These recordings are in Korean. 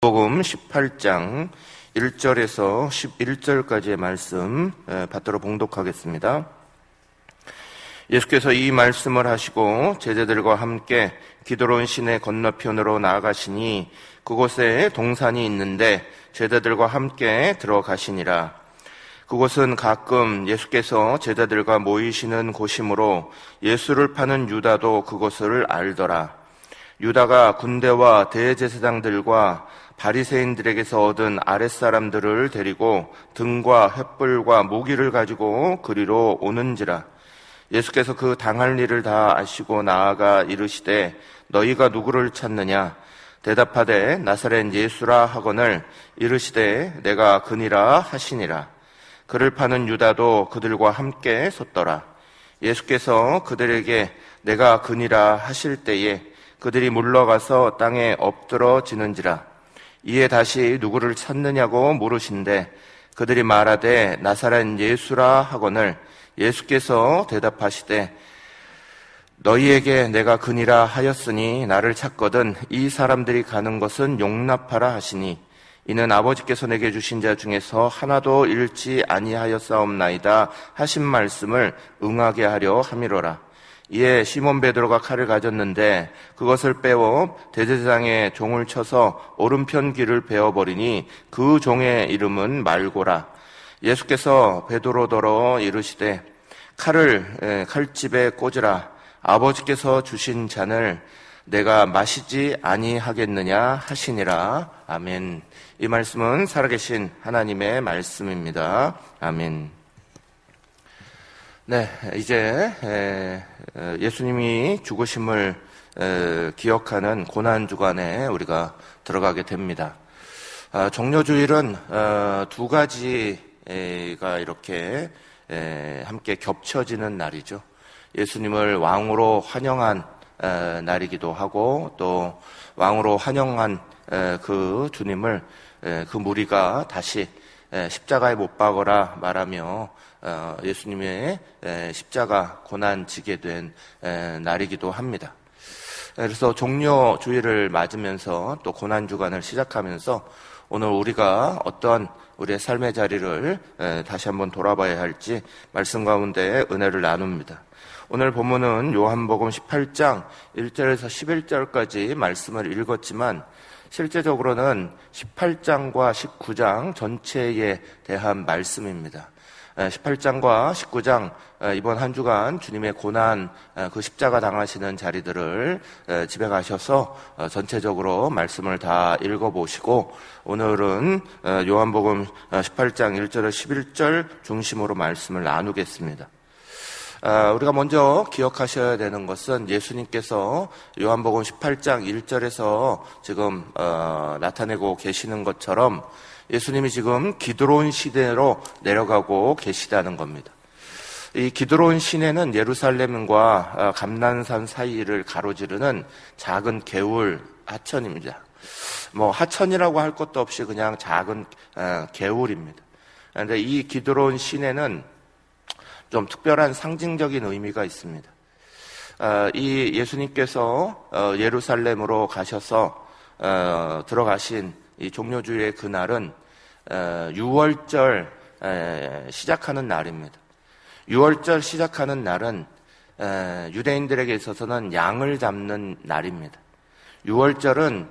복음 18장 1절에서 11절까지의 말씀 받들어 봉독하겠습니다. 예수께서 이 말씀을 하시고 제자들과 함께 기드론 시내 건너편으로 나아가시니 그곳에 동산이 있는데 제자들과 함께 들어가시니라. 그곳은 가끔 예수께서 제자들과 모이시는 곳이므로 예수를 파는 유다도 그곳을 알더라. 유다가 군대와 대제사장들과 바리새인들에게서 얻은 아랫사람들을 데리고 등과 횃불과 모기를 가지고 그리로 오는지라. 예수께서 그 당할 일을 다 아시고 나아가 이르시되 너희가 누구를 찾느냐? 대답하되 나사렛 예수라 하거늘 이르시되 내가 그니라 하시니라. 그를 파는 유다도 그들과 함께 섰더라. 예수께서 그들에게 내가 그니라 하실 때에 그들이 물러가서 땅에 엎드러지는지라. 이에 다시 누구를 찾느냐고 물으신대 그들이 말하되 나사렛 예수라 하거늘 예수께서 대답하시되 너희에게 내가 그니라 하였으니 나를 찾거든 이 사람들이 가는 것은 용납하라 하시니 이는 아버지께서 내게 주신 자 중에서 하나도 잃지 아니하였사옵나이다 하신 말씀을 응하게 하려 함이로라. 이에 시몬 베드로가 칼을 가졌는데 그것을 빼어 대제사장의 종을 쳐서 오른편 귀를 베어버리니 그 종의 이름은 말고라. 예수께서 베드로더러 이르시되 칼을 칼집에 꽂으라. 아버지께서 주신 잔을 내가 마시지 아니하겠느냐 하시니라. 아멘. 이 말씀은 살아계신 하나님의 말씀입니다. 아멘. 네, 이제 예수님이 죽으심을 기억하는 고난주간에 우리가 들어가게 됩니다. 종료주일은 두 가지가 이렇게 함께 겹쳐지는 날이죠. 예수님을 왕으로 환영한 날이기도 하고 또 왕으로 환영한 그 주님을 그 무리가 다시 십자가에 못 박으라 말하며 예수님의 십자가 고난 지게 된 날이기도 합니다. 그래서 종료주일을 맞으면서 또 고난주간을 시작하면서 오늘 우리가 어떤 우리의 삶의 자리를 다시 한번 돌아봐야 할지 말씀 가운데 은혜를 나눕니다. 오늘 본문은 요한복음 18장 1절에서 11절까지 말씀을 읽었지만 실제적으로는 18장과 19장 전체에 대한 말씀입니다. 18장과 19장 이번 한 주간 주님의 고난 그 십자가 당하시는 자리들을 집에 가셔서 전체적으로 말씀을 다 읽어보시고 오늘은 요한복음 18장 1절에서 11절 중심으로 말씀을 나누겠습니다. 우리가 먼저 기억하셔야 되는 것은 예수님께서 요한복음 18장 1절에서 지금 나타내고 계시는 것처럼 예수님이 지금 기드론 시내로 내려가고 계시다는 겁니다. 이 기드론 시내는 예루살렘과 감난산 사이를 가로지르는 작은 개울 하천입니다. 하천이라고 할 것도 없이 그냥 작은 개울입니다. 그런데 이 기드론 시내는 좀 특별한 상징적인 의미가 있습니다. 이 예수님께서 예루살렘으로 가셔서 들어가신 이 종료주일의 그날은 6월절 시작하는 날입니다. 6월절 시작하는 날은 유대인들에게 있어서는 양을 잡는 날입니다. 6월절은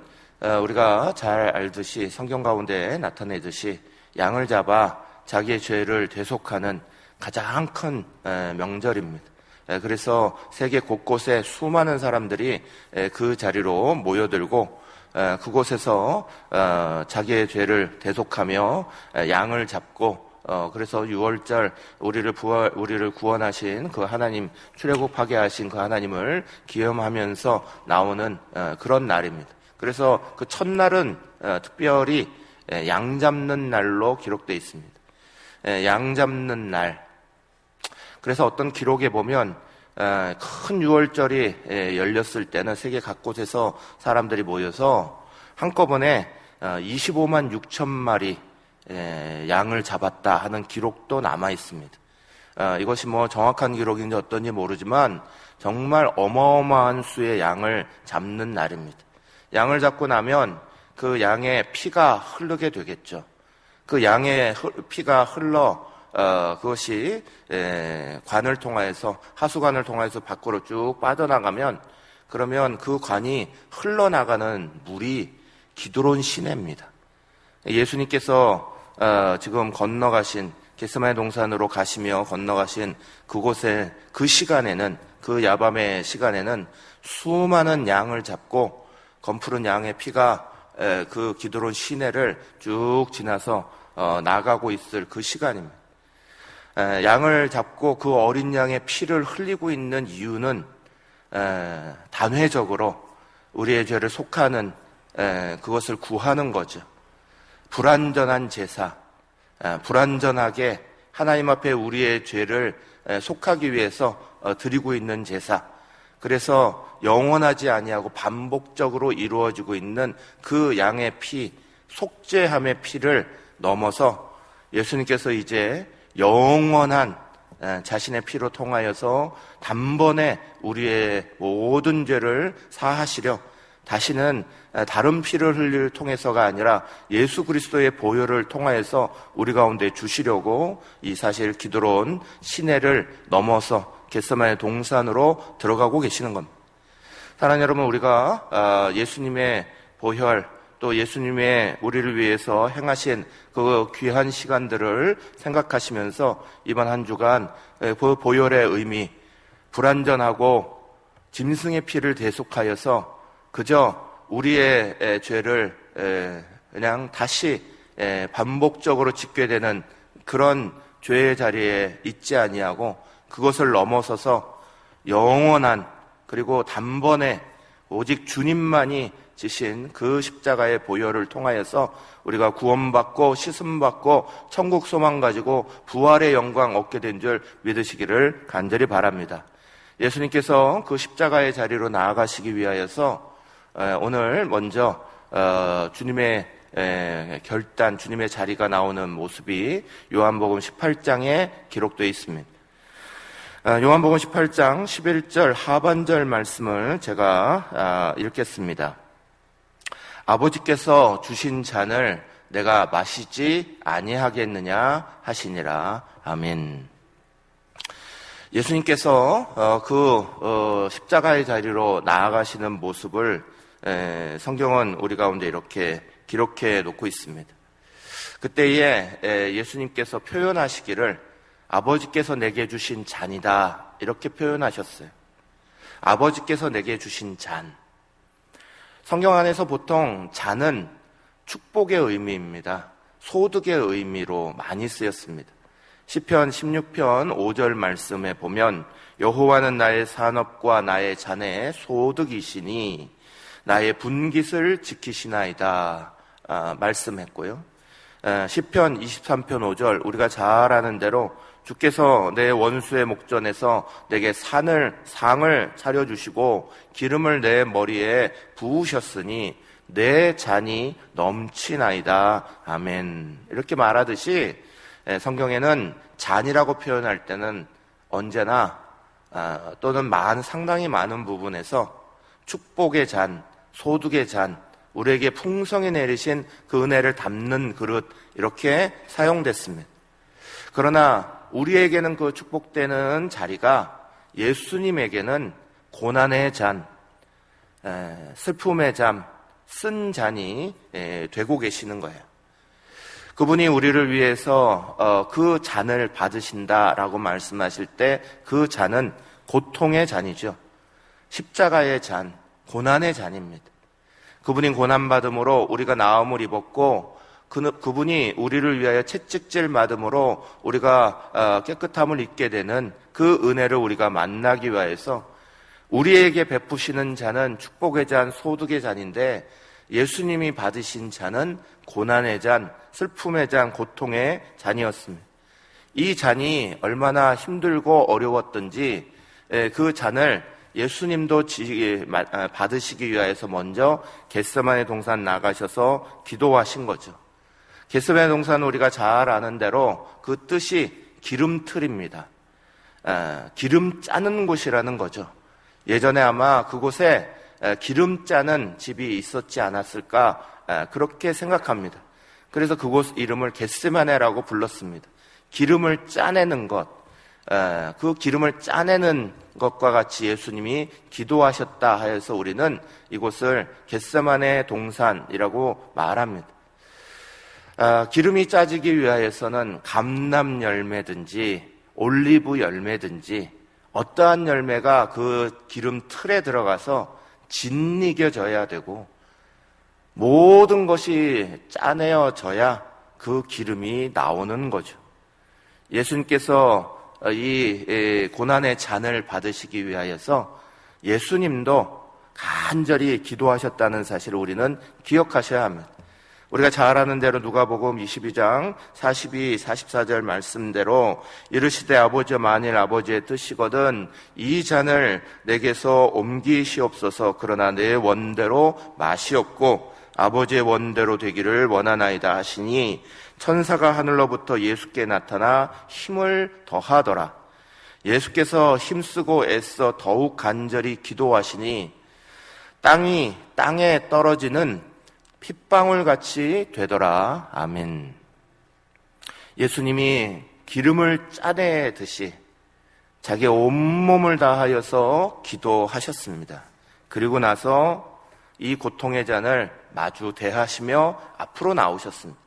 우리가 잘 알듯이 성경 가운데 나타내듯이 양을 잡아 자기의 죄를 대속하는 가장 큰 명절입니다. 그래서 세계 곳곳에 수많은 사람들이 그 자리로 모여들고 그곳에서 자기의 죄를 대속하며 양을 잡고 그래서 6월절 우리를 구원하신 그 하나님, 출애굽하게 하신 그 하나님을 기념하면서 나오는 그런 날입니다. 그래서 그 첫날은 특별히 양 잡는 날로 기록되어 있습니다. 양 잡는 날. 그래서 어떤 기록에 보면 큰 6월절이 열렸을 때는 세계 각곳에서 사람들이 모여서 한꺼번에 25만 6천 마리 양을 잡았다 하는 기록도 남아 있습니다. 이것이 정확한 기록인지 어떤지 모르지만 정말 어마어마한 수의 양을 잡는 날입니다. 양을 잡고 나면 그 양의 피가 흐르게 되겠죠. 그 양의 피가 흘러 그것이 관을 통하여서, 하수관을 통하여서 밖으로 쭉 빠져나가면, 그러면 그 관이 흘러나가는 물이 기드론 시내입니다. 예수님께서 지금 건너가신, 겟세마네 동산으로 가시며 건너가신 그곳에, 그 시간에는, 그 야밤의 시간에는 수많은 양을 잡고 검푸른 양의 피가 그 기드론 시내를 쭉 지나서 나가고 있을 그 시간입니다. 양을 잡고 그 어린 양의 피를 흘리고 있는 이유는 단회적으로 우리의 죄를 속하는, 그것을 구하는 거죠. 불완전한 제사, 불완전하게 하나님 앞에 우리의 죄를 속하기 위해서 드리고 있는 제사, 그래서 영원하지 아니하고 반복적으로 이루어지고 있는 그 양의 피, 속죄함의 피를 넘어서 예수님께서 이제 영원한 자신의 피로 통하여서 단번에 우리의 모든 죄를 사하시려 다시는 다른 피를 흘릴 통해서가 아니라 예수 그리스도의 보혈을 통하여서 우리 가운데 주시려고 이 사실 기드론 시내를 넘어서 겟세마네 동산으로 들어가고 계시는 겁니다. 사랑하는 여러분, 우리가 예수님의 보혈, 또 예수님의 우리를 위해서 행하신 그 귀한 시간들을 생각하시면서 이번 한 주간 그 보혈의 의미, 불완전하고 짐승의 피를 대속하여서 그저 우리의 죄를 그냥 다시 반복적으로 짓게 되는 그런 죄의 자리에 있지 아니하고 그것을 넘어서서 영원한, 그리고 단번에 오직 주님만이 지신 그 십자가의 보혈을 통하여서 우리가 구원받고 씻음받고 천국 소망 가지고 부활의 영광 얻게 된 줄 믿으시기를 간절히 바랍니다. 예수님께서 그 십자가의 자리로 나아가시기 위하여서 오늘 먼저 주님의 결단, 주님의 자리가 나오는 모습이 요한복음 18장에 기록되어 있습니다. 요한복음 18장 11절 하반절 말씀을 제가 읽겠습니다. 아버지께서 주신 잔을 내가 마시지 아니하겠느냐 하시니라. 아멘. 예수님께서 십자가의 자리로 나아가시는 모습을 성경은 우리 가운데 이렇게 기록해 놓고 있습니다. 그때에 예수님께서 표현하시기를 아버지께서 내게 주신 잔이다, 이렇게 표현하셨어요. 아버지께서 내게 주신 잔. 성경 안에서 보통 잔은 축복의 의미입니다. 소득의 의미로 많이 쓰였습니다. 시편 16편 5절 말씀에 보면 여호와는 나의 산업과 나의 잔의 소득이시니 나의 분깃을 지키시나이다 말씀했고요. 시편 23편 5절 우리가 잘 아는 대로 주께서 내 원수의 목전에서 내게 상을 차려주시고 기름을 내 머리에 부으셨으니 내 잔이 넘치나이다. 아멘. 이렇게 말하듯이 성경에는 잔이라고 표현할 때는 언제나 또는 상당히 많은 부분에서 축복의 잔, 소득의 잔, 우리에게 풍성히 내리신 그 은혜를 담는 그릇, 이렇게 사용됐습니다. 그러나 우리에게는 그 축복되는 자리가 예수님에게는 고난의 잔, 슬픔의 잔, 쓴 잔이 되고 계시는 거예요. 그분이 우리를 위해서 그 잔을 받으신다라고 말씀하실 때 그 잔은 고통의 잔이죠. 십자가의 잔, 고난의 잔입니다. 그분이 고난받음으로 우리가 나음을 입었고 그분이 우리를 위하여 채찍질 맞음으로 우리가 깨끗함을 입게 되는 그 은혜를 우리가 만나기 위해서 우리에게 베푸시는 잔은 축복의 잔, 소득의 잔인데 예수님이 받으신 잔은 고난의 잔, 슬픔의 잔, 고통의 잔이었습니다. 이 잔이 얼마나 힘들고 어려웠던지 그 잔을 예수님도 받으시기 위해서 먼저 겟세마네 동산 나가셔서 기도하신 거죠. 겟세마네 동산은 우리가 잘 아는 대로 그 뜻이 기름틀입니다. 기름 짜는 곳이라는 거죠. 예전에 아마 그곳에 기름 짜는 집이 있었지 않았을까 그렇게 생각합니다. 그래서 그곳 이름을 겟세마네라고 불렀습니다. 기름을 짜내는 것, 그 기름을 짜내는 것과 같이 예수님이 기도하셨다 하여서 우리는 이곳을 겟세마네 동산이라고 말합니다. 기름이 짜지기 위하여서는 감람 열매든지 올리브 열매든지 어떠한 열매가 그 기름 틀에 들어가서 짓이겨져야 되고 모든 것이 짜내어져야 그 기름이 나오는 거죠. 예수님께서 이 고난의 잔을 받으시기 위하여서 예수님도 간절히 기도하셨다는 사실을 우리는 기억하셔야 합니다. 우리가 잘 아는 대로 누가복음 22장 42, 44절 말씀대로 이르시되 아버지여 만일 아버지의 뜻이거든 이 잔을 내게서 옮기시옵소서. 그러나 내 원대로 마시옵고 아버지의 원대로 되기를 원하나이다 하시니 천사가 하늘로부터 예수께 나타나 힘을 더하더라. 예수께서 힘쓰고 애써 더욱 간절히 기도하시니 땅에 떨어지는 핏방울같이 되더라. 아멘. 예수님이 기름을 짜내듯이 자기의 온몸을 다하여서 기도하셨습니다. 그리고 나서 이 고통의 잔을 마주 대하시며 앞으로 나오셨습니다.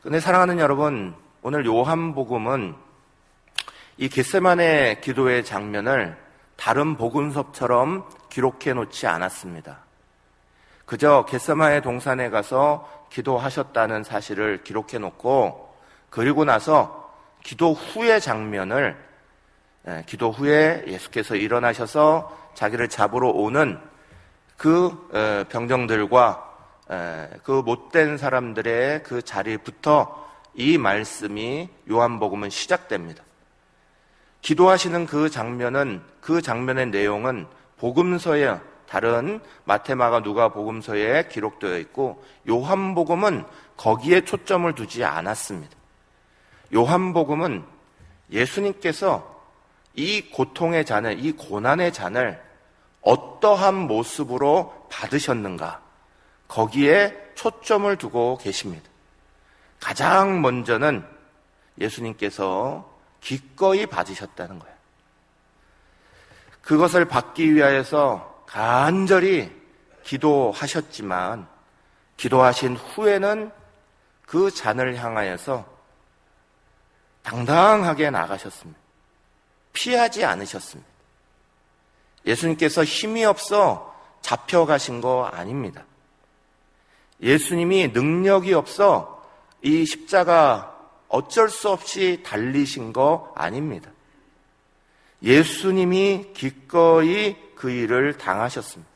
그런데 사랑하는 여러분, 오늘 요한복음은 이 겟세마네 기도의 장면을 다른 복음서처럼 기록해 놓지 않았습니다. 그저 겟세마네 동산에 가서 기도하셨다는 사실을 기록해 놓고 그리고 나서 기도 후의 장면을 기도 후에 예수께서 일어나셔서 자기를 잡으러 오는 그 병정들과 그 못된 사람들의 그 자리부터 이 말씀이 요한복음은 시작됩니다. 기도하시는 그 장면의 내용은 복음서에 다른 마태, 마가, 누가 복음서에 기록되어 있고 요한복음은 거기에 초점을 두지 않았습니다. 요한복음은 예수님께서 이 고통의 잔을, 이 고난의 잔을 어떠한 모습으로 받으셨는가, 거기에 초점을 두고 계십니다. 가장 먼저는 예수님께서 기꺼이 받으셨다는 거예요. 그것을 받기 위하여서 간절히 기도하셨지만 기도하신 후에는 그 잔을 향하여서 당당하게 나가셨습니다. 피하지 않으셨습니다. 예수님께서 힘이 없어 잡혀가신 거 아닙니다. 예수님이 능력이 없어 이 십자가 어쩔 수 없이 달리신 거 아닙니다. 예수님이 기꺼이 그 일을 당하셨습니다.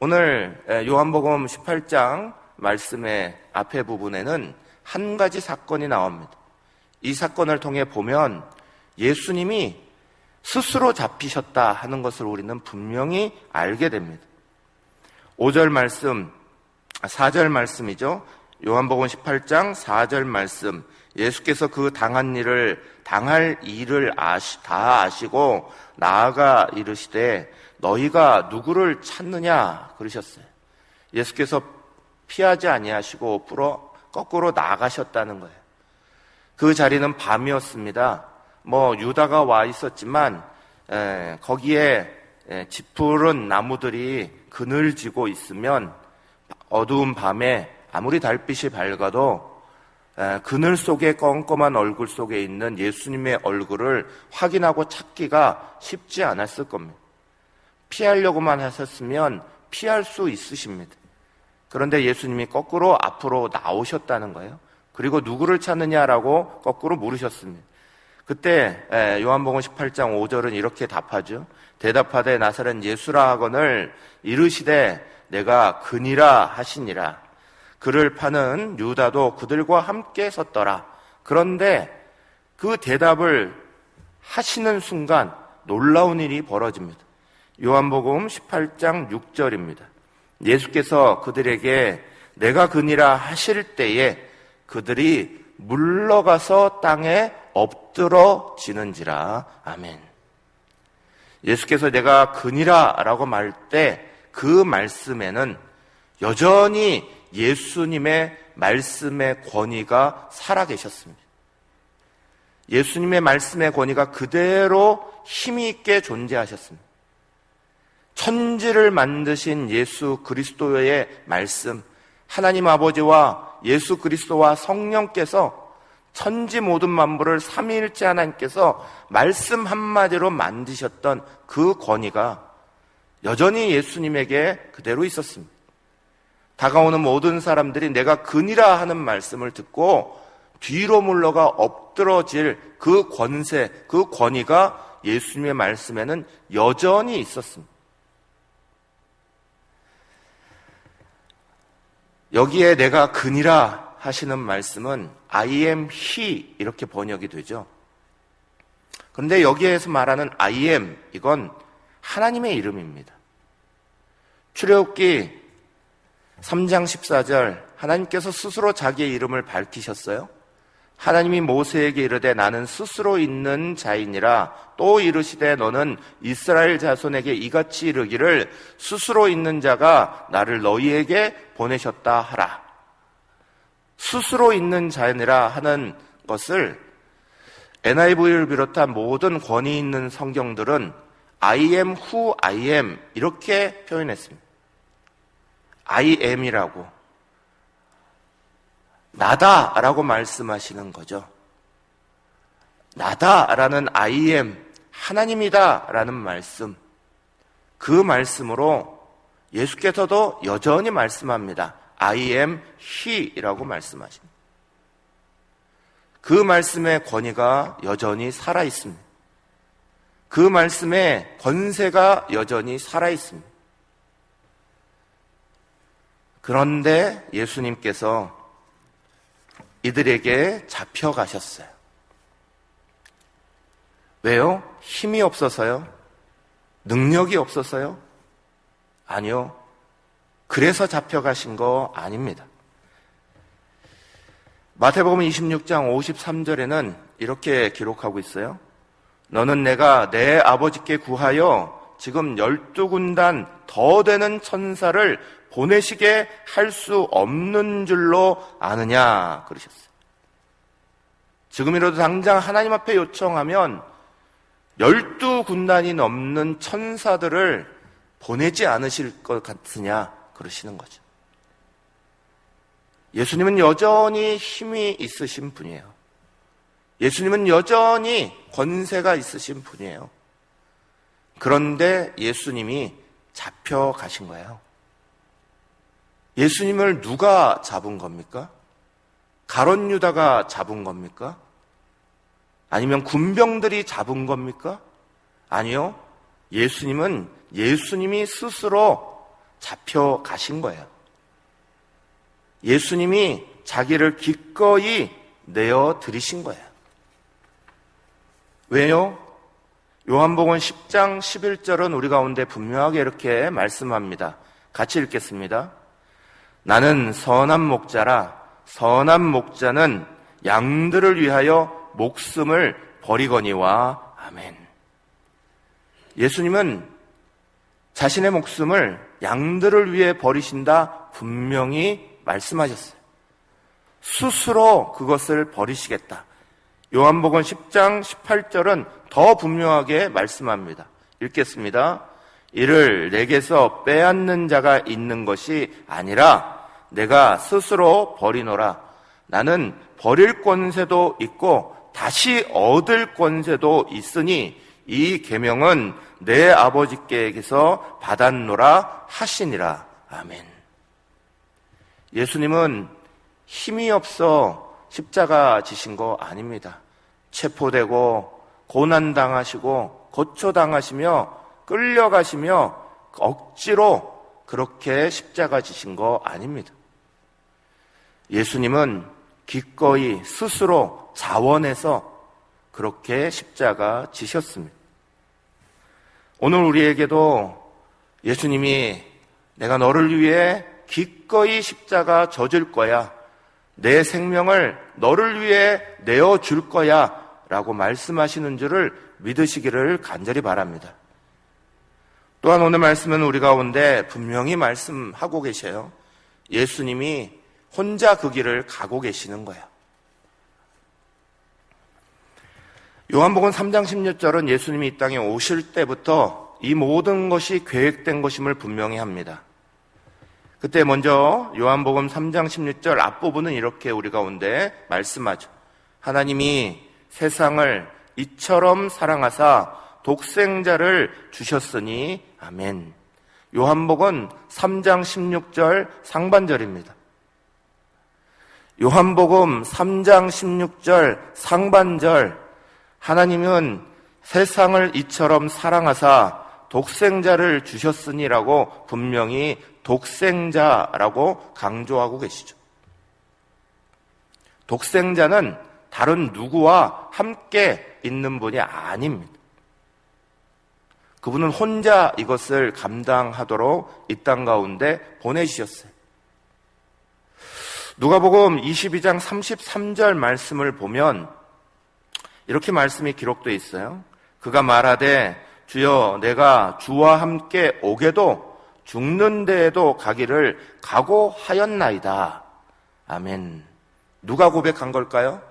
오늘 요한복음 18장 말씀의 앞에 부분에는 한 가지 사건이 나옵니다. 이 사건을 통해 보면 예수님이 스스로 잡히셨다 하는 것을 우리는 분명히 알게 됩니다. 5절 말씀, 4절 말씀이죠. 요한복음 18장 4절 말씀. 예수께서 그 당할 일을 다 아시고 나아가 이르시되 너희가 누구를 찾느냐 그러셨어요. 예수께서 피하지 아니하시고 거꾸로 나가셨다는 거예요. 그 자리는 밤이었습니다. 유다가 와 있었지만 거기에 짙푸른 나무들이 그늘지고 있으면 어두운 밤에 아무리 달빛이 밝아도 그늘 속에 껌껌한 얼굴 속에 있는 예수님의 얼굴을 확인하고 찾기가 쉽지 않았을 겁니다. 피하려고만 하셨으면 피할 수 있으십니다. 그런데 예수님이 거꾸로 앞으로 나오셨다는 거예요. 그리고 누구를 찾느냐라고 거꾸로 물으셨습니다. 그때 요한복음 18장 5절은 이렇게 답하죠. 대답하되 나사렛 예수라 하거늘 이르시되 내가 그니라 하시니라. 그를 파는 유다도 그들과 함께 섰더라. 그런데 그 대답을 하시는 순간 놀라운 일이 벌어집니다. 요한복음 18장 6절입니다. 예수께서 그들에게 내가 그니라 하실 때에 그들이 물러가서 땅에 엎드러지는지라. 아멘. 예수께서 내가 그니라 라고 말 때 그 말씀에는 여전히 예수님의 말씀의 권위가 살아계셨습니다. 예수님의 말씀의 권위가 그대로 힘이 있게 존재하셨습니다. 천지를 만드신 예수 그리스도의 말씀, 하나님 아버지와 예수 그리스도와 성령께서 천지 모든 만물을 삼위일체 하나님께서 말씀 한마디로 만드셨던 그 권위가 여전히 예수님에게 그대로 있었습니다. 다가오는 모든 사람들이 내가 그니라 하는 말씀을 듣고 뒤로 물러가 엎드러질 그 권세, 그 권위가 예수님의 말씀에는 여전히 있었습니다. 여기에 내가 그니라 하시는 말씀은 I am he 이렇게 번역이 되죠. 그런데 여기에서 말하는 I am 이건 하나님의 이름입니다. 출애굽기 3장 14절 하나님께서 스스로 자기의 이름을 밝히셨어요. 하나님이 모세에게 이르되 나는 스스로 있는 자이니라. 또 이르시되 너는 이스라엘 자손에게 이같이 이르기를 스스로 있는 자가 나를 너희에게 보내셨다 하라. 스스로 있는 자이니라 하는 것을 NIV를 비롯한 모든 권위 있는 성경들은 I am who I am 이렇게 표현했습니다. I am이라고 나다라고 말씀하시는 거죠. 나다라는 I am 하나님이다라는 말씀, 그 말씀으로 예수께서도 여전히 말씀합니다. I am he라고 말씀하십니다. 그 말씀의 권위가 여전히 살아있습니다. 그 말씀의 권세가 여전히 살아있습니다. 그런데 예수님께서 이들에게 잡혀가셨어요. 왜요? 힘이 없어서요? 능력이 없어서요? 아니요. 그래서 잡혀가신 거 아닙니다. 마태복음 26장 53절에는 이렇게 기록하고 있어요. 너는 내가 내 아버지께 구하여 지금 12군단 더 되는 천사를 보내시게 할 수 없는 줄로 아느냐 그러셨어요. 지금이라도 당장 하나님 앞에 요청하면 12군단이 넘는 천사들을 보내지 않으실 것 같으냐 그러시는 거죠. 예수님은 여전히 힘이 있으신 분이에요. 예수님은 여전히 권세가 있으신 분이에요. 그런데 예수님이 잡혀가신 거예요. 예수님을 누가 잡은 겁니까? 가룟 유다가 잡은 겁니까? 아니면 군병들이 잡은 겁니까? 아니요. 예수님은 예수님이 스스로 잡혀가신 거예요. 예수님이 자기를 기꺼이 내어드리신 거예요. 왜요? 요한복음 10장 11절은 우리 가운데 분명하게 이렇게 말씀합니다. 같이 읽겠습니다. 나는 선한 목자라. 선한 목자는 양들을 위하여 목숨을 버리거니와. 아멘. 예수님은 자신의 목숨을 양들을 위해 버리신다 분명히 말씀하셨어요. 스스로 그것을 버리시겠다. 요한복음 10장 18절은 더 분명하게 말씀합니다. 읽겠습니다. 이를 내게서 빼앗는 자가 있는 것이 아니라 내가 스스로 버리노라. 나는 버릴 권세도 있고 다시 얻을 권세도 있으니 이 계명은 내 아버지께서 받았노라 하시니라. 아멘. 예수님은 힘이 없어 십자가 지신 거 아닙니다. 체포되고 고난당하시고 고초당하시며 끌려가시며 억지로 그렇게 십자가 지신 거 아닙니다. 예수님은 기꺼이 스스로 자원해서 그렇게 십자가 지셨습니다. 오늘 우리에게도 예수님이 내가 너를 위해 기꺼이 십자가 져줄 거야. 내 생명을 너를 위해 내어줄 거야 라고 말씀하시는 줄을 믿으시기를 간절히 바랍니다. 또한 오늘 말씀은 우리 가운데 분명히 말씀하고 계셔요. 예수님이 혼자 그 길을 가고 계시는 거예요. 요한복음 3장 16절은 예수님이 이 땅에 오실 때부터 이 모든 것이 계획된 것임을 분명히 합니다. 그때 먼저 요한복음 3장 16절 앞부분은 이렇게 우리 가운데 말씀하죠. 하나님이 세상을 이처럼 사랑하사 독생자를 주셨으니 아멘. 요한복음 3장 16절 상반절입니다. 요한복음 3장 16절 상반절, 하나님은 세상을 이처럼 사랑하사 독생자를 주셨으니라고 분명히 독생자라고 강조하고 계시죠. 독생자는 다른 누구와 함께 있는 분이 아닙니다. 그분은 혼자 이것을 감당하도록 이 땅 가운데 보내주셨어요. 누가복음 22장 33절 말씀을 보면 이렇게 말씀이 기록되어 있어요. 그가 말하되 주여 내가 주와 함께 오게도 죽는 데에도 가기를 각오하였나이다. 아멘. 누가 고백한 걸까요?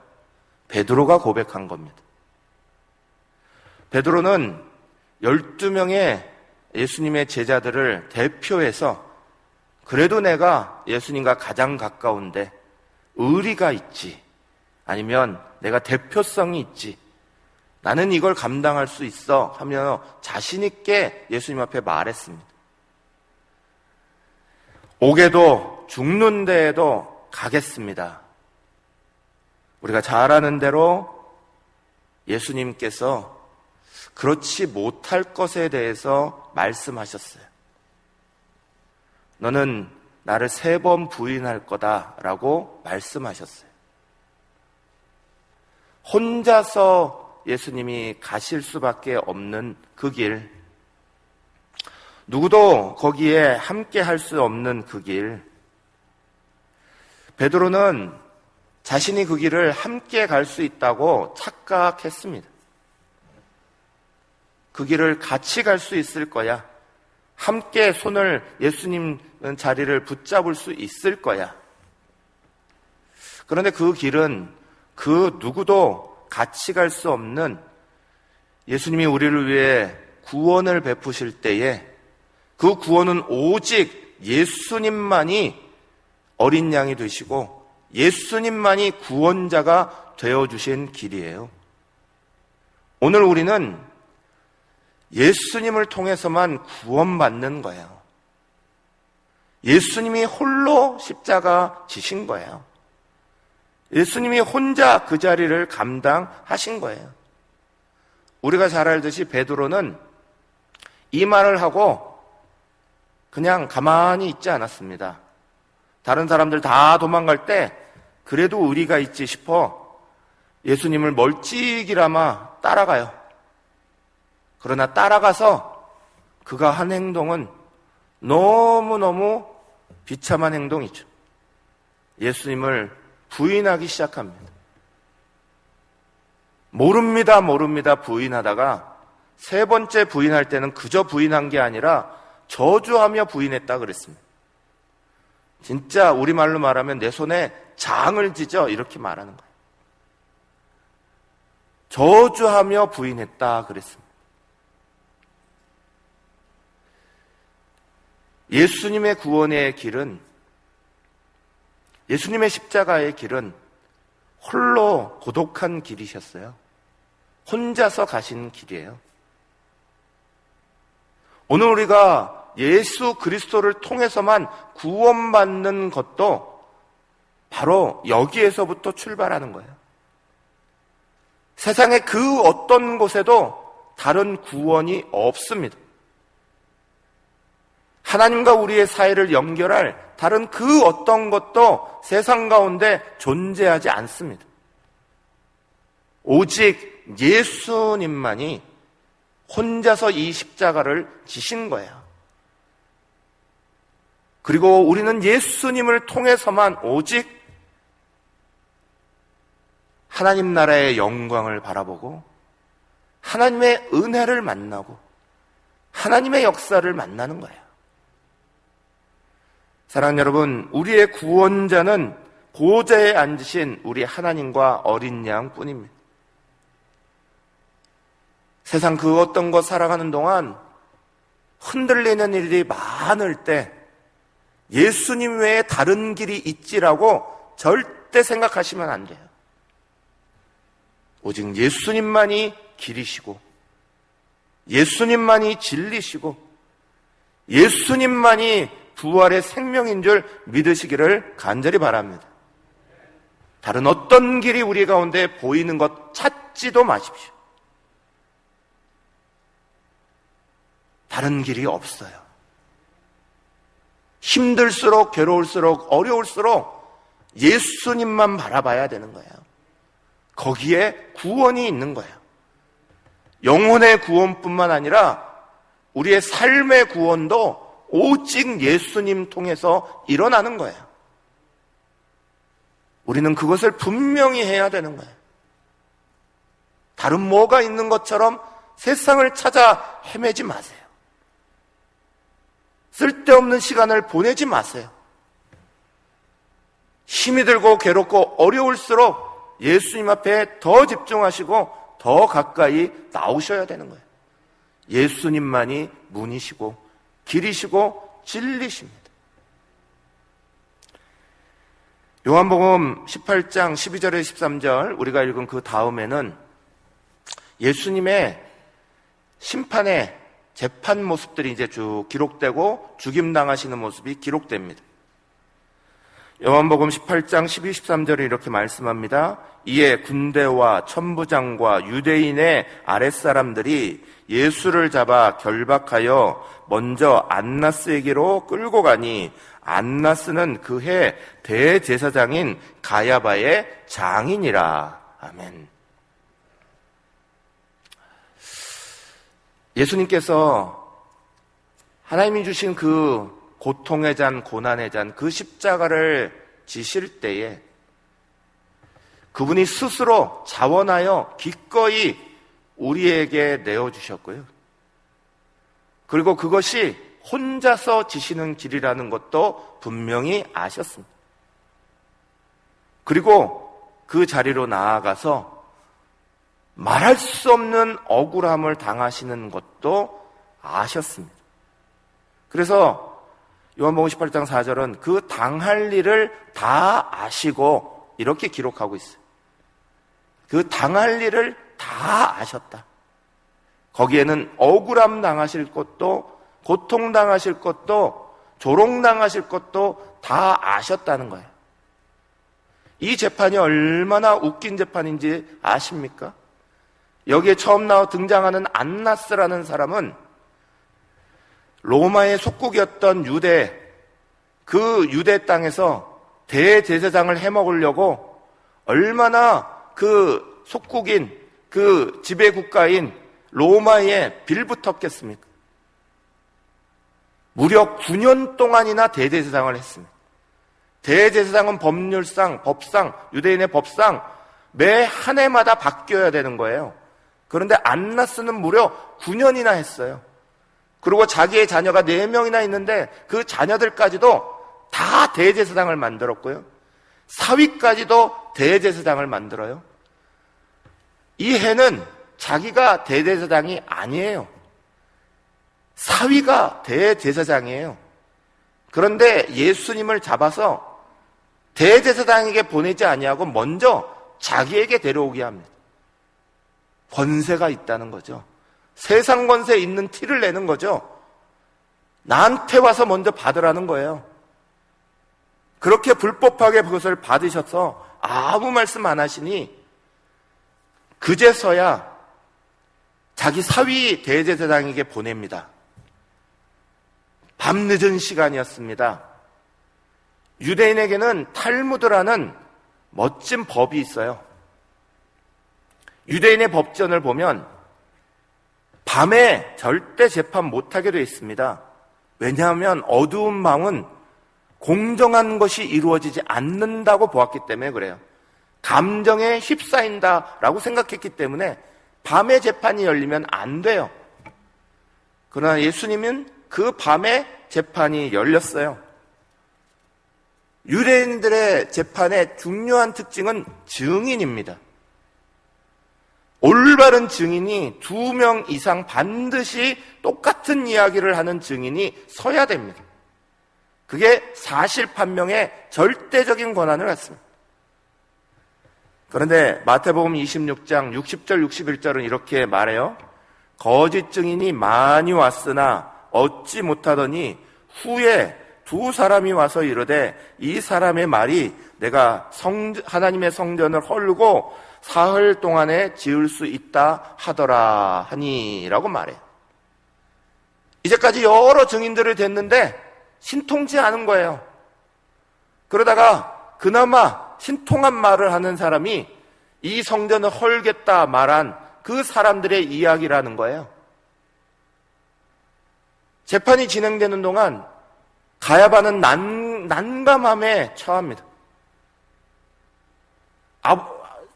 베드로가 고백한 겁니다. 베드로는 12명의 예수님의 제자들을 대표해서 그래도 내가 예수님과 가장 가까운데 의리가 있지, 아니면 내가 대표성이 있지, 나는 이걸 감당할 수 있어 하며 자신 있게 예수님 앞에 말했습니다. 오게도 죽는 데에도 가겠습니다. 우리가 잘 아는 대로 예수님께서 그렇지 못할 것에 대해서 말씀하셨어요. 너는 나를 3번 부인할 거다라고 말씀하셨어요. 혼자서 예수님이 가실 수밖에 없는 그 길, 누구도 거기에 함께 할 수 없는 그 길, 베드로는 자신이 그 길을 함께 갈 수 있다고 착각했습니다. 그 길을 같이 갈 수 있을 거야. 함께 손을 예수님 자리를 붙잡을 수 있을 거야. 그런데 그 길은 그 누구도 같이 갈 수 없는, 예수님이 우리를 위해 구원을 베푸실 때에 그 구원은 오직 예수님만이 어린 양이 되시고 예수님만이 구원자가 되어주신 길이에요. 오늘 우리는 예수님을 통해서만 구원받는 거예요. 예수님이 홀로 십자가 지신 거예요. 예수님이 혼자 그 자리를 감당하신 거예요. 우리가 잘 알듯이 베드로는 이 말을 하고 그냥 가만히 있지 않았습니다. 다른 사람들 다 도망갈 때 그래도 의리가 있지 싶어 예수님을 멀찍이라마 따라가요. 그러나 따라가서 그가 한 행동은 너무너무 비참한 행동이죠. 예수님을 부인하기 시작합니다. 모릅니다 부인하다가 3번째 부인할 때는 그저 부인한 게 아니라 저주하며 부인했다 그랬습니다. 진짜 우리말로 말하면 내 손에 장을 지져 이렇게 말하는 거예요. 저주하며 부인했다 그랬습니다. 예수님의 구원의 길은, 예수님의 십자가의 길은 홀로 고독한 길이셨어요. 혼자서 가신 길이에요. 오늘 우리가 예수 그리스도를 통해서만 구원받는 것도 바로 여기에서부터 출발하는 거예요. 세상의 그 어떤 곳에도 다른 구원이 없습니다. 하나님과 우리의 사이를 연결할 다른 그 어떤 것도 세상 가운데 존재하지 않습니다. 오직 예수님만이 혼자서 이 십자가를 지신 거예요. 그리고 우리는 예수님을 통해서만 오직 하나님 나라의 영광을 바라보고 하나님의 은혜를 만나고 하나님의 역사를 만나는 거예요. 사랑하는 여러분, 우리의 구원자는 보좌에 앉으신 우리 하나님과 어린 양 뿐입니다. 세상 그 어떤 것 살아가는 동안 흔들리는 일이 많을 때 예수님 외에 다른 길이 있지라고 절대 생각하시면 안 돼요. 오직 예수님만이 길이시고 예수님만이 진리시고 예수님만이 부활의 생명인 줄 믿으시기를 간절히 바랍니다. 다른 어떤 길이 우리 가운데 보이는 것 찾지도 마십시오. 다른 길이 없어요. 힘들수록 괴로울수록 어려울수록 예수님만 바라봐야 되는 거예요. 거기에 구원이 있는 거예요. 영혼의 구원뿐만 아니라 우리의 삶의 구원도 오직 예수님 통해서 일어나는 거예요. 우리는 그것을 분명히 해야 되는 거예요. 다른 뭐가 있는 것처럼 세상을 찾아 헤매지 마세요. 쓸데없는 시간을 보내지 마세요. 힘이 들고 괴롭고 어려울수록 예수님 앞에 더 집중하시고 더 가까이 나오셔야 되는 거예요. 예수님만이 문이시고 길이시고 진리십니다. 요한복음 18장 12절에 13절 우리가 읽은 그 다음에는 예수님의 심판의 재판 모습들이 이제 쭉 기록되고 죽임당하시는 모습이 기록됩니다. 요한복음 18장 12, 13절에 이렇게 말씀합니다. 이에 군대와 천부장과 유대인의 아랫사람들이 예수를 잡아 결박하여 먼저 안나스에게로 끌고 가니 안나스는 그해 대제사장인 가야바의 장인이라. 아멘. 예수님께서 하나님이 주신 그 고통의 잔, 고난의 잔, 그 십자가를 지실 때에 그분이 스스로 자원하여 기꺼이 우리에게 내어주셨고요. 그리고 그것이 혼자서 지시는 길이라는 것도 분명히 아셨습니다. 그리고 그 자리로 나아가서 말할 수 없는 억울함을 당하시는 것도 아셨습니다. 그래서 요한복음 18장 4절은 그 당할 일을 다 아시고 이렇게 기록하고 있어요. 그 당할 일을 다 아셨다. 거기에는 억울함 당하실 것도 고통 당하실 것도 조롱 당하실 것도 다 아셨다는 거예요. 이 재판이 얼마나 웃긴 재판인지 아십니까? 여기에 처음 등장하는 안나스라는 사람은 로마의 속국이었던 유대, 그 유대 땅에서 대제사장을 해먹으려고 얼마나 그 속국인, 그 지배국가인 로마에 빌붙었겠습니까? 무려 9년 동안이나 대제사장을 했습니다. 대제사장은 법률상, 법상, 유대인의 법상 매 한 해마다 바뀌어야 되는 거예요. 그런데 안나스는 무려 9년이나 했어요. 그리고 자기의 자녀가 4명이나 있는데 그 자녀들까지도 다 대제사장을 만들었고요. 사위까지도 대제사장을 만들어요. 이 해는 자기가 대제사장이 아니에요. 사위가 대제사장이에요. 그런데 예수님을 잡아서 대제사장에게 보내지 아니하고 먼저 자기에게 데려오게 합니다. 권세가 있다는 거죠. 세상 권세에 있는 티를 내는 거죠. 나한테 와서 먼저 받으라는 거예요. 그렇게 불법하게 그것을 받으셔서 아무 말씀 안 하시니 그제서야 자기 사위 대제사장에게 보냅니다. 밤늦은 시간이었습니다. 유대인에게는 탈무드라는 멋진 법이 있어요. 유대인의 법전을 보면 밤에 절대 재판 못하게 되어 있습니다. 왜냐하면 어두운 방은 공정한 것이 이루어지지 않는다고 보았기 때문에 그래요. 감정에 휩싸인다라고 생각했기 때문에 밤에 재판이 열리면 안 돼요. 그러나 예수님은 그 밤에 재판이 열렸어요. 유대인들의 재판의 중요한 특징은 증인입니다. 올바른 증인이 2명 이상 반드시 똑같은 이야기를 하는 증인이 서야 됩니다. 그게 사실 판명의 절대적인 권한을 갖습니다. 그런데 마태복음 26장 60절 61절은 이렇게 말해요. 거짓 증인이 많이 왔으나 얻지 못하더니 후에 2사람이 와서 이르되 이 사람의 말이 내가 하나님의 성전을 헐고 사흘 동안에 지을 수 있다 하더라 하니라고 말해요. 이제까지 여러 증인들을 댔는데 신통치 않은 거예요. 그러다가 그나마 신통한 말을 하는 사람이 이 성전을 헐겠다 말한 그 사람들의 이야기라는 거예요. 재판이 진행되는 동안 가야바는 난감함에 처합니다.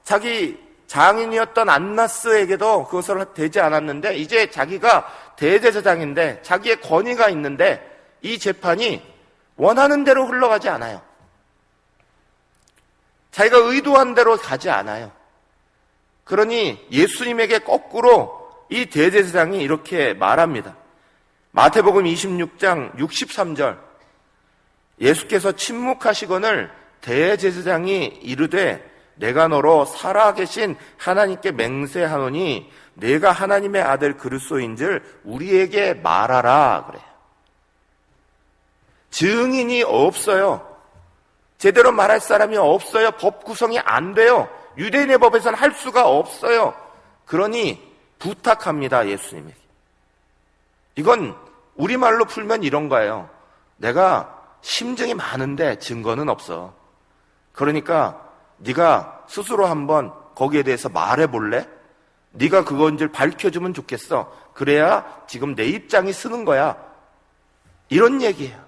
자기 장인이었던 안나스에게도 그것을 되지 않았는데 이제 자기가 대제사장인데 자기의 권위가 있는데 이 재판이 원하는 대로 흘러가지 않아요. 자기가 의도한 대로 가지 않아요. 그러니 예수님에게 거꾸로 이 대제사장이 이렇게 말합니다. 마태복음 26장 63절 예수께서 침묵하시거늘 대제사장이 이르되 내가 너로 살아계신 하나님께 맹세하노니 내가 하나님의 아들 그리스도인줄 우리에게 말하라 그래요. 증인이 없어요. 제대로 말할 사람이 없어요. 법 구성이 안 돼요. 유대인의 법에서는 할 수가 없어요. 그러니 부탁합니다, 예수님에게. 이건 우리말로 풀면 이런 거예요. 내가 심증이 많은데 증거는 없어. 그러니까 네가 스스로 한번 거기에 대해서 말해볼래? 네가 그건줄 밝혀주면 좋겠어. 그래야 지금 내 입장이 쓰는 거야. 이런 얘기예요.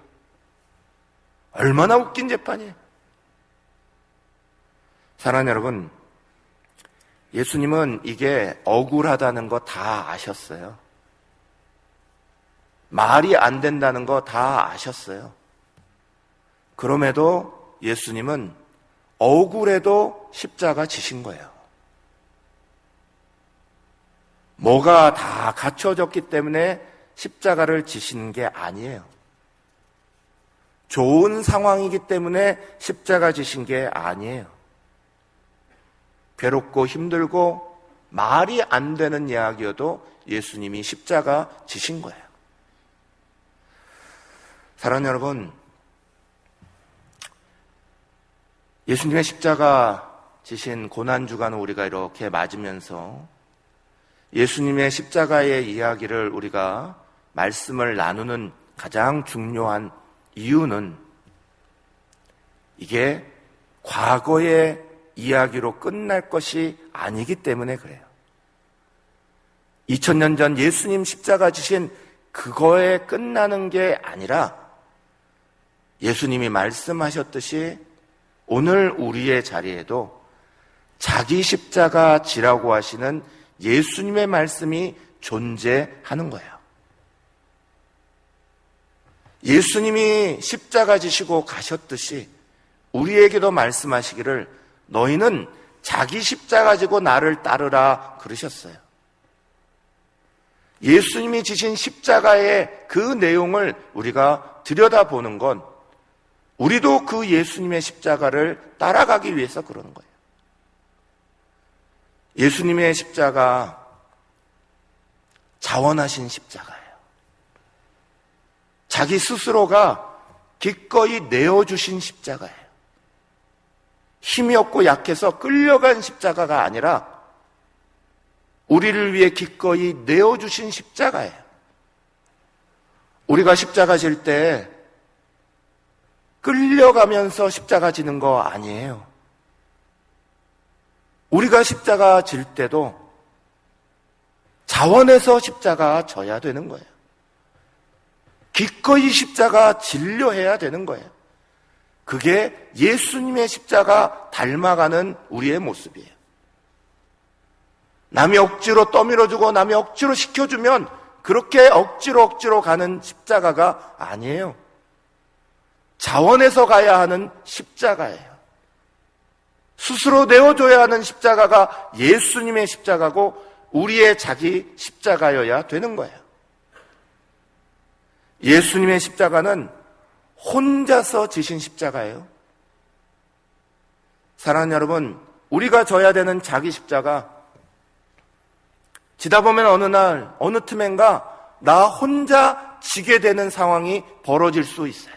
얼마나 웃긴 재판이에요. 사랑하는 여러분, 예수님은 이게 억울하다는 거 다 아셨어요. 말이 안 된다는 거 다 아셨어요. 그럼에도 예수님은 억울해도 십자가 지신 거예요. 뭐가 다 갖춰졌기 때문에 십자가를 지신 게 아니에요. 좋은 상황이기 때문에 십자가 지신 게 아니에요. 괴롭고 힘들고 말이 안 되는 이야기여도 예수님이 십자가 지신 거예요. 사랑하는 여러분, 예수님의 십자가 지신 고난주간을 우리가 이렇게 맞으면서 예수님의 십자가의 이야기를 우리가 말씀을 나누는 가장 중요한 이유는 이게 과거의 이야기로 끝날 것이 아니기 때문에 그래요. 2000년 전 예수님 십자가 지신 그거에 끝나는 게 아니라 예수님이 말씀하셨듯이 오늘 우리의 자리에도 자기 십자가 지라고 하시는 예수님의 말씀이 존재하는 거예요. 예수님이 십자가 지시고 가셨듯이 우리에게도 말씀하시기를 너희는 자기 십자가 지고 나를 따르라 그러셨어요. 예수님이 지신 십자가의 그 내용을 우리가 들여다보는 건 우리도 그 예수님의 십자가를 따라가기 위해서 그러는 거예요. 예수님의 십자가 자원하신 십자가예요. 자기 스스로가 기꺼이 내어주신 십자가예요. 힘이 없고 약해서 끌려간 십자가가 아니라 우리를 위해 기꺼이 내어주신 십자가예요. 우리가 십자가 질 때 끌려가면서 십자가 지는 거 아니에요. 우리가 십자가 질 때도 자원해서 십자가 져야 되는 거예요. 기꺼이 십자가 지려 해야 되는 거예요. 그게 예수님의 십자가 닮아가는 우리의 모습이에요. 남이 억지로 떠밀어주고 남이 억지로 시켜주면 그렇게 억지로 가는 십자가가 아니에요. 자원해서 가야 하는 십자가예요. 스스로 내어줘야 하는 십자가가 예수님의 십자가고 우리의 자기 십자가여야 되는 거예요. 예수님의 십자가는 혼자서 지신 십자가예요. 사랑하는 여러분, 우리가 져야 되는 자기 십자가, 지다 보면 어느 날 어느 틈엔가 나 혼자 지게 되는 상황이 벌어질 수 있어요.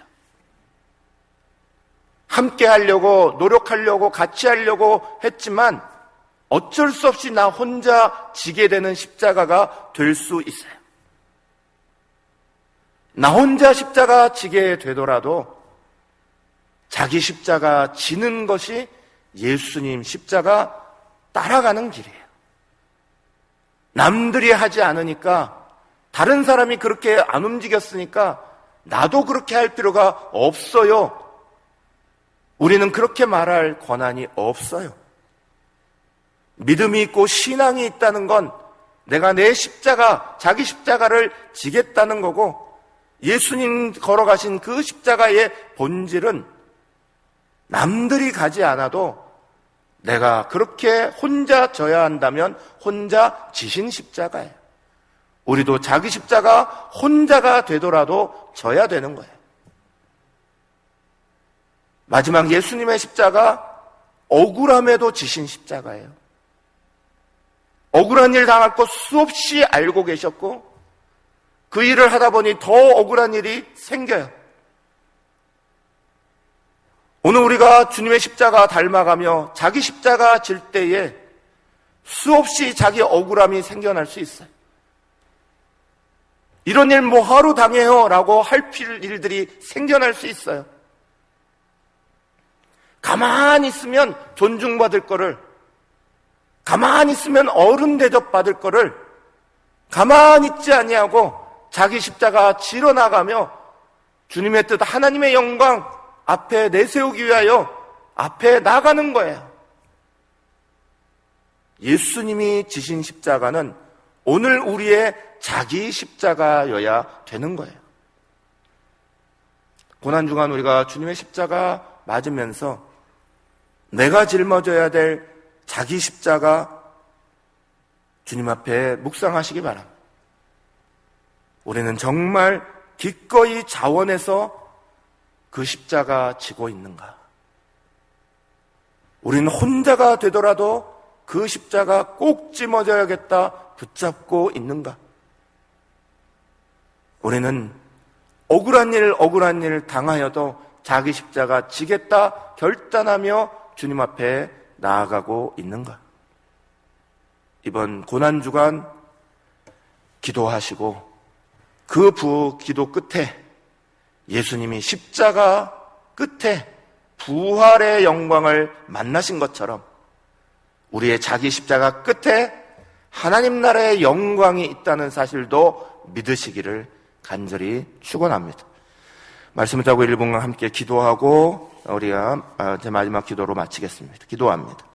함께 하려고 노력하려고 같이 하려고 했지만 어쩔 수 없이 나 혼자 지게 되는 십자가가 될 수 있어요. 나 혼자 십자가 지게 되더라도 자기 십자가 지는 것이 예수님 십자가 따라가는 길이에요. 남들이 하지 않으니까, 다른 사람이 그렇게 안 움직였으니까 나도 그렇게 할 필요가 없어요. 우리는 그렇게 말할 권한이 없어요. 믿음이 있고 신앙이 있다는 건 내가 내 십자가, 자기 십자가를 지겠다는 거고, 예수님 걸어가신 그 십자가의 본질은 남들이 가지 않아도 내가 그렇게 혼자 져야 한다면 혼자 지신 십자가예요. 우리도 자기 십자가 혼자가 되더라도 져야 되는 거예요. 마지막 예수님의 십자가, 억울함에도 지신 십자가예요. 억울한 일 당할 것 수없이 알고 계셨고, 그 일을 하다 보니 더 억울한 일이 생겨요. 오늘 우리가 주님의 십자가 닮아가며 자기 십자가 질 때에 수없이 자기 억울함이 생겨날 수 있어요. 이런 일 뭐하러 당해요? 라고 할 일들이 생겨날 수 있어요. 가만히 있으면 존중받을 거를, 가만히 있으면 어른 대접받을 거를 가만히 있지 아니하고 자기 십자가 지러 나가며 주님의 뜻, 하나님의 영광 앞에 내세우기 위하여 앞에 나가는 거예요. 예수님이 지신 십자가는 오늘 우리의 자기 십자가여야 되는 거예요. 고난중간 우리가 주님의 십자가 맞으면서 내가 짊어져야 될 자기 십자가 주님 앞에 묵상하시기 바랍니다. 우리는 정말 기꺼이 자원해서 그 십자가 지고 있는가? 우리는 혼자가 되더라도 그 십자가 꼭 짊어져야겠다 붙잡고 있는가? 우리는 억울한 일 당하여도 자기 십자가 지겠다 결단하며 주님 앞에 나아가고 있는가? 이번 고난주간 기도하시고 그 기도 끝에 예수님이 십자가 끝에 부활의 영광을 만나신 것처럼 우리의 자기 십자가 끝에 하나님 나라의 영광이 있다는 사실도 믿으시기를 간절히 축원합니다. 말씀을 따고 1분간 함께 기도하고 우리가 제 마지막 기도로 마치겠습니다. 기도합니다.